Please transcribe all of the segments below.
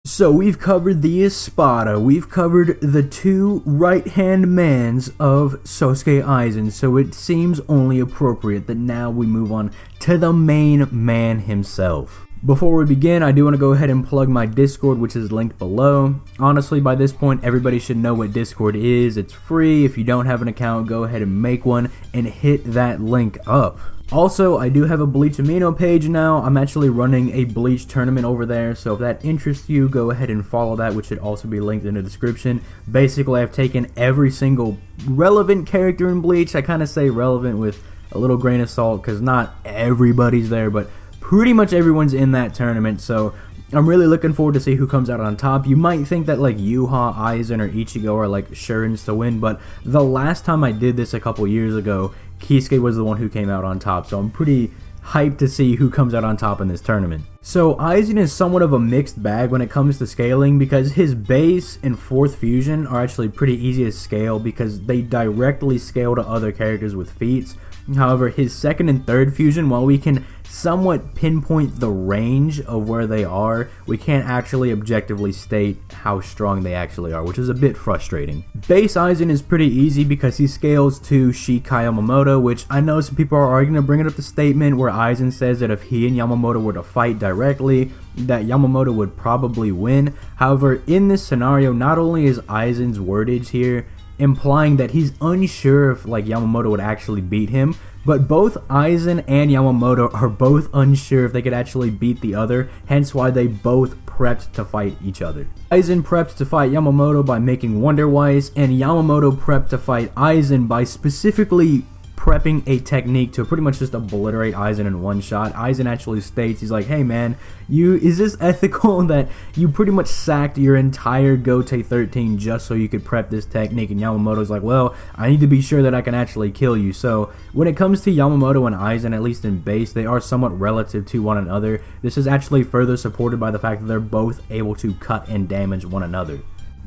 So we've covered the Espada, we've covered the two right-hand mans of Sosuke Aizen, so it seems only appropriate that now we move on to the main man himself. Before we begin, I do want to go ahead and plug my Discord, which is linked below. Honestly, by this point, everybody should know what Discord is. It's free. If you don't have an account, go ahead and make one and hit that link up. Also, I do have a Bleach Amino page now. I'm actually running a Bleach tournament over there, so if that interests you, go ahead and follow that, which should also be linked in the description. Basically, I've taken every single relevant character in Bleach. I kind of say relevant with a little grain of salt, because not everybody's there, but pretty much everyone's in that tournament, so I'm really looking forward to see who comes out on top. You might think that like Yuha, Aizen, or Ichigo are like sure-ins to win, but the last time I did this a couple years ago, Kisuke was the one who came out on top, so I'm pretty hyped to see who comes out on top in this tournament. So Aizen is somewhat of a mixed bag when it comes to scaling, because his base and fourth fusion are actually pretty easy to scale because they directly scale to other characters with feats. However, his second and third fusion, while we can somewhat pinpoint the range of where they are, we can't actually objectively state how strong they actually are, which is a bit frustrating. Base Aizen is pretty easy because he scales to Shikai Yamamoto, which I know some people are arguing to bring it up the statement where Aizen says that if he and Yamamoto were to fight directly, that Yamamoto would probably win. However, in this scenario, not only is Aizen's wordage here implying that he's unsure if like Yamamoto would actually beat him, but both Aizen and Yamamoto are both unsure if they could actually beat the other, hence why they both prepped to fight each other. Aizen prepped to fight Yamamoto by making Wonder Weiss, and Yamamoto prepped to fight Aizen by specifically prepping a technique to pretty much just obliterate Aizen in one shot. Aizen actually states, he's like, hey man, is this ethical that you pretty much sacked your entire Gote 13 just so you could prep this technique? And Yamamoto's like, well, I need to be sure that I can actually kill you. So when it comes to Yamamoto and Aizen, at least in base, they are somewhat relative to one another. This is actually further supported by the fact that they're both able to cut and damage one another.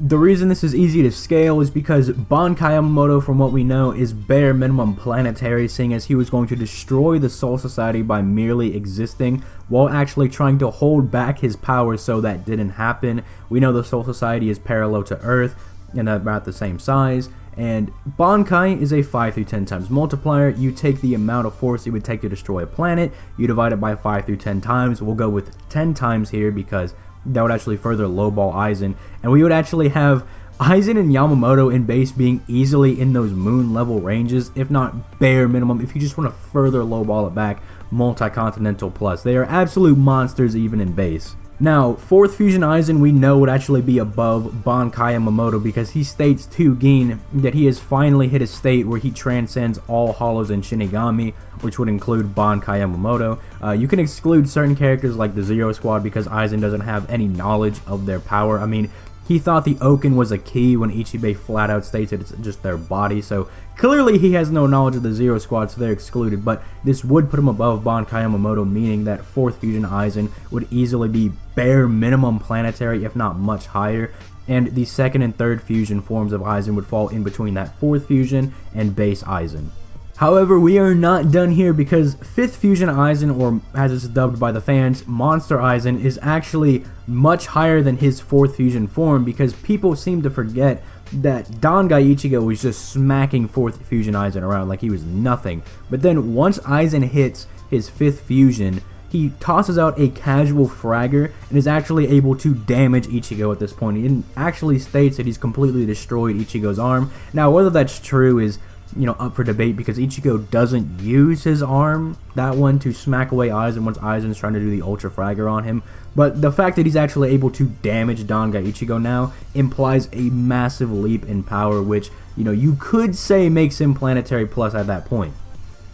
The reason this is easy to scale is because Bankai Yamamoto, from what we know, is bare minimum planetary, seeing as he was going to destroy the Soul Society by merely existing, while actually trying to hold back his power so that didn't happen. We know the Soul Society is parallel to Earth and about the same size, and Bankai is a 5 through 10 times multiplier. You take the amount of force it would take to destroy a planet, you divide it by 5 through 10 times. We'll go with 10 times here because that would actually further lowball Aizen, and we would actually have Aizen and Yamamoto in base being easily in those moon level ranges, if not bare minimum, if you just want to further lowball it back, multi-continental plus. They are absolute monsters even in base. Now, 4th Fusion Aizen we know would actually be above Bankai Yamamoto because he states to Gin that he has finally hit a state where he transcends all Hollows and Shinigami, which would include Bankai Yamamoto. You can exclude certain characters like the Zero Squad because Aizen doesn't have any knowledge of their power. I mean, he thought the Oken was a key when Ichibei flat out states that it's just their body, so clearly he has no knowledge of the Zero Squad, so they're excluded, but this would put him above Bankai Yamamoto, meaning that 4th Fusion Aizen would easily be bare minimum planetary, if not much higher, and the 2nd and 3rd fusion forms of Aizen would fall in between that 4th fusion and base Aizen. However, we are not done here because 5th Fusion Aizen, or as it's dubbed by the fans, Monster Aizen, is actually much higher than his 4th fusion form because people seem to forget that Dangai Ichigo was just smacking 4th Fusion Aizen around like he was nothing. But then once Aizen hits his 5th fusion, he tosses out a casual fragger and is actually able to damage Ichigo at this point. He actually states that he's completely destroyed Ichigo's arm. Now, whether that's true is, you know, up for debate because Ichigo doesn't use his arm, that one, to smack away Aizen once Aizen's trying to do the Ultra Fragger on him. But the fact that he's actually able to damage Dangai Ichigo now implies a massive leap in power, which, you know, you could say makes him planetary plus at that point.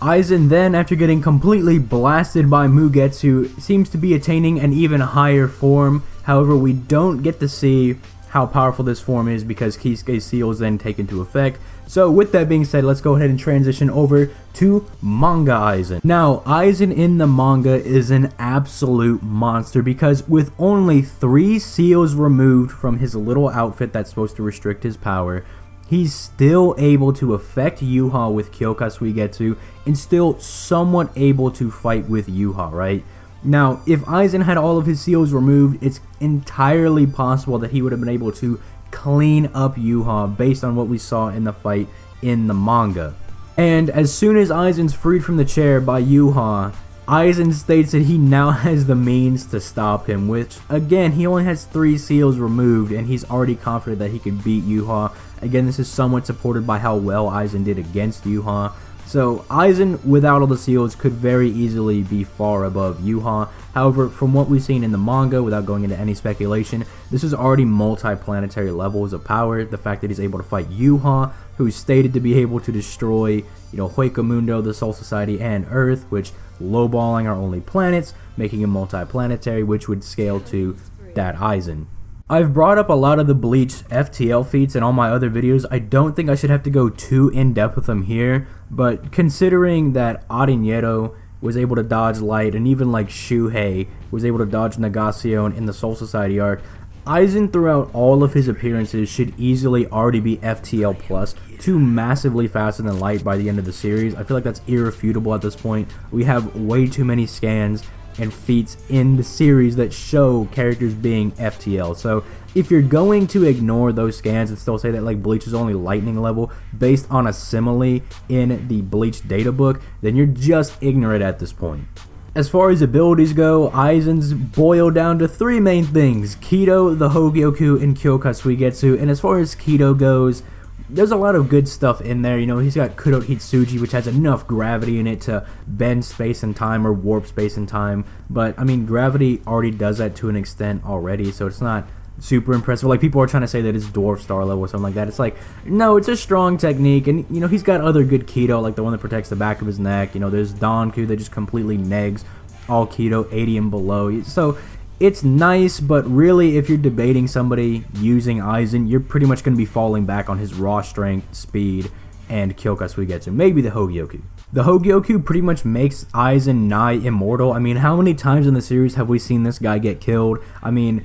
Aizen then, after getting completely blasted by Mugetsu, seems to be attaining an even higher form. However, we don't get to see how powerful this form is because Kisuke's seals then take into effect. So with that being said, let's go ahead and transition over to manga Aizen. Now, Aizen in the manga is an absolute monster because with only 3 seals removed from his little outfit that's supposed to restrict his power, he's still able to affect Yuha with Kyoka Suigetsu and still somewhat able to fight with Yuha, right? Now, if Aizen had all of his seals removed, it's entirely possible that he would have been able to clean up Yuha based on what we saw in the fight in the manga. And as soon as Aizen's freed from the chair by Yuha, Aizen states that he now has the means to stop him, which, again, he only has 3 seals removed, and he's already confident that he can beat Yuha. Again, this is somewhat supported by how well Aizen did against Yuha. So, Aizen, without all the seals, could very easily be far above Yuha. However, from what we've seen in the manga, without going into any speculation, this is already multi-planetary levels of power. The fact that he's able to fight Yuha, who's stated to be able to destroy, Hueco the Soul Society, and Earth, which, lowballing our only planets, making him multi-planetary, which would scale to that Aizen. I've brought up a lot of the Bleach FTL feats in all my other videos. I don't think I should have to go too in-depth with them here, but considering that Ariñero was able to dodge light, and even like Shuhei was able to dodge Negacion in the Soul Society arc, Aizen throughout all of his appearances should easily already be FTL plus, too massively faster than light by the end of the series. I feel like that's irrefutable at this point. We have way too many scans and feats in the series that show characters being FTL. So if you're going to ignore those scans and still say that like Bleach is only lightning level based on a simile in the Bleach data book, then you're just ignorant at this point. As far as abilities go, Aizen's boil down to 3 main things: Kido, the Hogyoku, and Kyoka Suigetsu. And as far as Kido goes, there's a lot of good stuff in there. He's got Kuro Hitsuji, which has enough gravity in it to bend space and time or warp space and time. But, I mean, gravity already does that to an extent already, so it's not super impressive. Like, people are trying to say that it's Dwarf Star level or something like that. It's like, no, it's a strong technique. And, he's got other good Kido, like the one that protects the back of his neck. There's Danku that just completely negs all Kido, 80 and below. So it's nice, but really, if you're debating somebody using Aizen, you're pretty much going to be falling back on his raw strength, speed, and Kyoka Suigetsu. Maybe the Hogyoku. The Hogyoku pretty much makes Aizen nigh immortal. I mean, how many times in the series have we seen this guy get killed? I mean,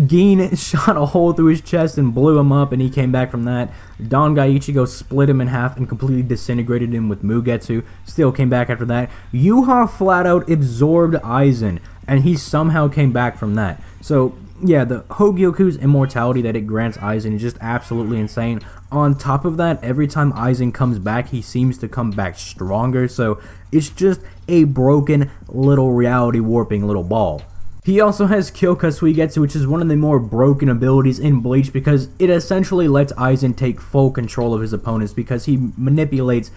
Gin shot a hole through his chest and blew him up, and he came back from that. Dangai Ichigo split him in half and completely disintegrated him with Mugetsu. Still came back after that. Yuha flat out absorbed Aizen, and he somehow came back from that. So, yeah, the Hogyoku's immortality that it grants Aizen is just absolutely insane. On top of that, every time Aizen comes back, he seems to come back stronger. So, it's just a broken little reality warping little ball. He also has Kyoka Suigetsu, which is one of the more broken abilities in Bleach because it essentially lets Aizen take full control of his opponents because he manipulates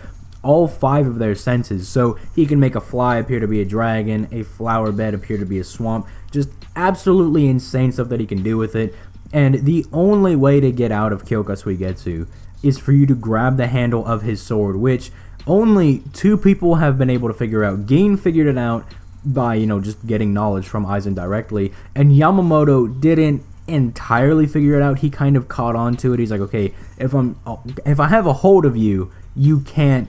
all 5 of their senses. So he can make a fly appear to be a dragon, a flower bed appear to be a swamp. Just absolutely insane stuff that he can do with it. And the only way to get out of Kyoka Suigetsu is for you to grab the handle of his sword, which only 2 people have been able to figure out. Gin figured it out by, just getting knowledge from Aizen directly, and Yamamoto didn't entirely figure it out. He kind of caught on to it. He's like, okay, if I have a hold of you, you can't,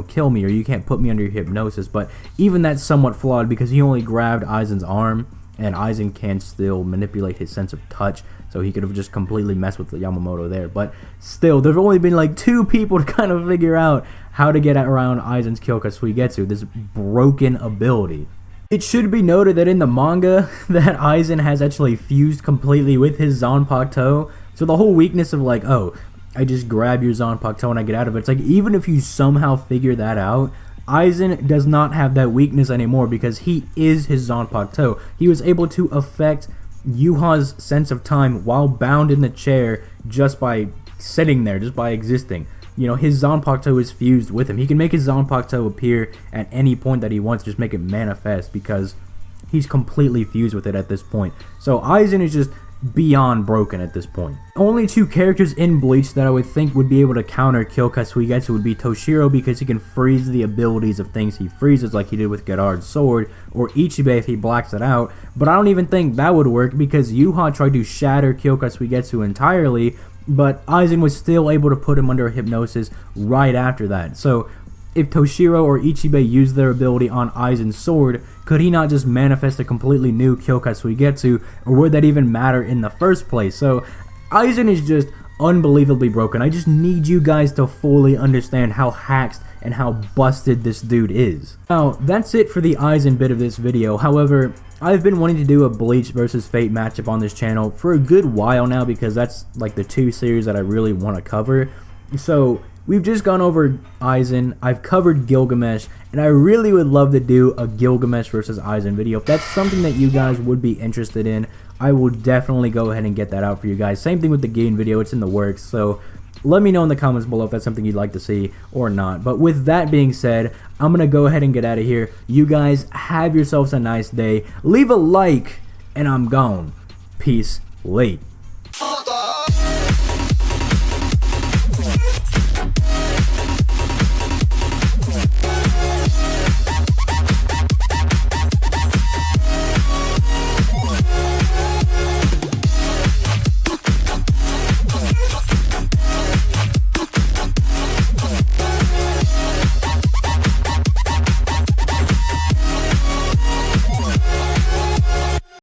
kill me, or you can't put me under hypnosis. But even that's somewhat flawed because he only grabbed Aizen's arm, and Aizen can still manipulate his sense of touch, so he could have just completely messed with the Yamamoto there. But still, there've only been like 2 people to kind of figure out how to get around Aizen's Kyoka Suigetsu, this broken ability. It should be noted that in the manga, that Aizen has actually fused completely with his Zanpakuto. So the whole weakness of like, oh, I just grab your Zanpakuto and I get out of it. It's like, even if you somehow figure that out, Aizen does not have that weakness anymore because he is his Zanpakuto. He was able to affect Yuha's sense of time while bound in the chair just by sitting there, just by existing. His Zanpakuto is fused with him. He can make his Zanpakuto appear at any point that he wants, just make it manifest because he's completely fused with it at this point. So Aizen is just beyond broken at this point. Only 2 characters in Bleach that I would think would be able to counter Kyoka Suigetsu would be Toshiro because he can freeze the abilities of things he freezes like he did with Gerard's sword, or Ichibe if he blacks it out, but I don't even think that would work because Yuha tried to shatter Kyoka Suigetsu entirely, but Aizen was still able to put him under hypnosis right after that. So if Toshiro or Ichibe used their ability on Aizen's sword, could he not just manifest a completely new Kyoka Suigetsu, or would that even matter in the first place? So Aizen is just unbelievably broken. I just need you guys to fully understand how hacked and how busted this dude is. Now, that's it for the Aizen bit of this video. However, I've been wanting to do a Bleach versus Fate matchup on this channel for a good while now, because that's like the two series that I really want to cover. So we've just gone over Aizen, I've covered Gilgamesh, and I really would love to do a Gilgamesh versus Aizen video. If that's something that you guys would be interested in, I will definitely go ahead and get that out for you guys. Same thing with the Gain video, it's in the works, so let me know in the comments below if that's something you'd like to see or not. But with that being said, I'm going to go ahead and get out of here. You guys have yourselves a nice day. Leave a like, and I'm gone. Peace late.